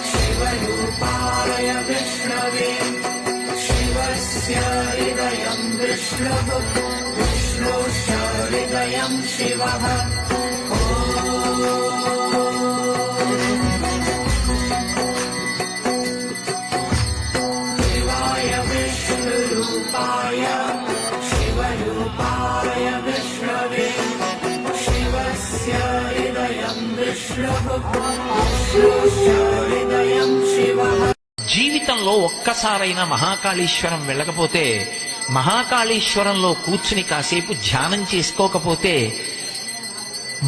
शिवरूपाय विष्णवे शिवस्य हृदयं विष्णुः विष्णुश्च हृदयं शिवः शिवाय विष्णुरूपाय शिवरूपाय विष्णवे शिवस्य हृदयं विष्णुः विष्णुश्च हृदयं शिवः. జీవితంలో ఒక్కసారైనా మహాకాళేశ్వరం వెళ్ళకపోతే, మహాకాళేశ్వరంలో కూర్చుని కాసేపు ధ్యానం చేసుకోకపోతే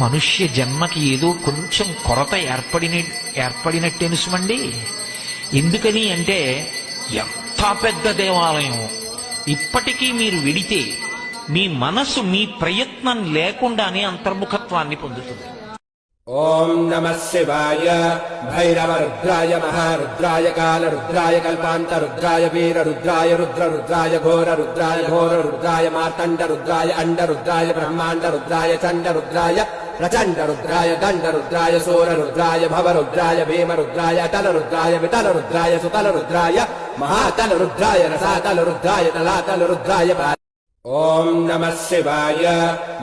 మనుష్య జన్మకి ఏదో కొంచెం కొరత ఏర్పడినట్టెనుసుమండి. ఎందుకని అంటే ఎంత పెద్ద దేవాలయం, ఇప్పటికీ మీరు వెడితే మీ మనసు మీ ప్రయత్నం లేకుండానే అంతర్ముఖత్వాన్ని పొందుతుంది. ఓం నమః శివాయ. భైరవరుద్రాయ మహారుద్రాయ కాలరుద్రాయ కల్పాంతరుద్రాయ వీరరుద్రాయ రుద్రరుద్రాయ ఘోరరుద్రాయ ఘోరరుద్రాయ మార్తండరుద్రాయ అండరుద్రాయ బ్రహ్మాండరుద్రాయ చండరుద్రాయ ప్రచండరుద్రాయ దండరుద్రాయ సూరరుద్రాయ భవరుద్రాయ భీమరుద్రాయ అటలరుద్రాయ విటలరుద్రాయ సుతలరుద్రాయ మహాతలరుద్రాయ రసాతలరుద్రాయ తలాతలరుద్రాయ. ఓం నమః శివాయ.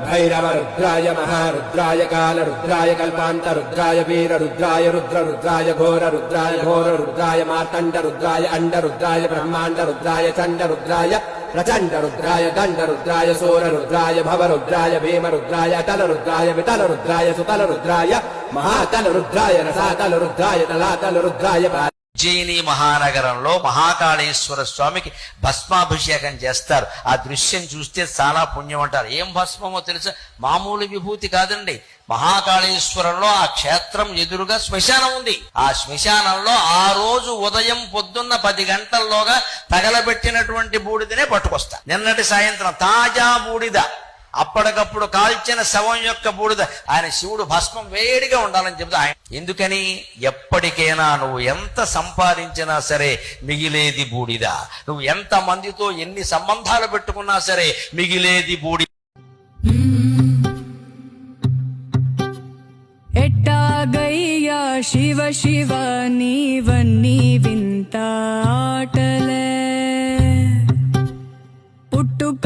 భైరవరుద్రాయ మహారుద్రాయ కాలరుద్రాయ కల్పాంతరుద్రాయ వీరరుద్రాయ రుద్రరుద్రాయ ఘోరరుద్రాయ ఘోరరుద్రాయ మార్తండరుద్రాయ అండరుద్రాయ బ్రహ్మాండరుద్రాయ చండరుద్రాయ ప్రచండరుద్రాయ దండరుద్రాయ సూరరుద్రాయ భవరుద్రాయ భీమరుద్రాయ అటలరుద్రాయ విటలరుద్రాయ సుతలరుద్రాయ మహాతలరుద్రాయ రసాతలరుద్రాయ తలాతలరుద్రాయ. ఉజ్జయిని మహానగరంలో మహాకాళేశ్వర స్వామికి భస్మాభిషేకం చేస్తారు. ఆ దృశ్యం చూస్తే చాలా పుణ్యం అంటారు. ఏం భస్మమో తెలుసా? మామూలు విభూతి కాదండి. మహాకాళేశ్వరంలో ఆ క్షేత్రం ఎదురుగా శ్మశానం ఉంది. ఆ శ్మశానంలో ఆ రోజు ఉదయం పొద్దున్న 10 గంటల్లోగా తగలబెట్టినటువంటి బూడిదనే పట్టుకొస్తారు. నిన్నటి సాయంత్రం తాజా బూడిద, అప్పటికప్పుడు కాల్చిన శవం యొక్క బూడిద. ఆయన శివుడు భస్మం వేడిగా ఉండాలని చెబుతా. ఆయన ఎందుకని? ఎప్పటికైనా నువ్వు ఎంత సంపాదించినా సరే మిగిలేది బూడిద. నువ్వు ఎంత మందితో ఎన్ని సంబంధాలు పెట్టుకున్నా సరే మిగిలేది బూడిద. ఎట్టాగయ్యా శివ శివ నీవన్నీ వింత ఆటలే పుట్టుక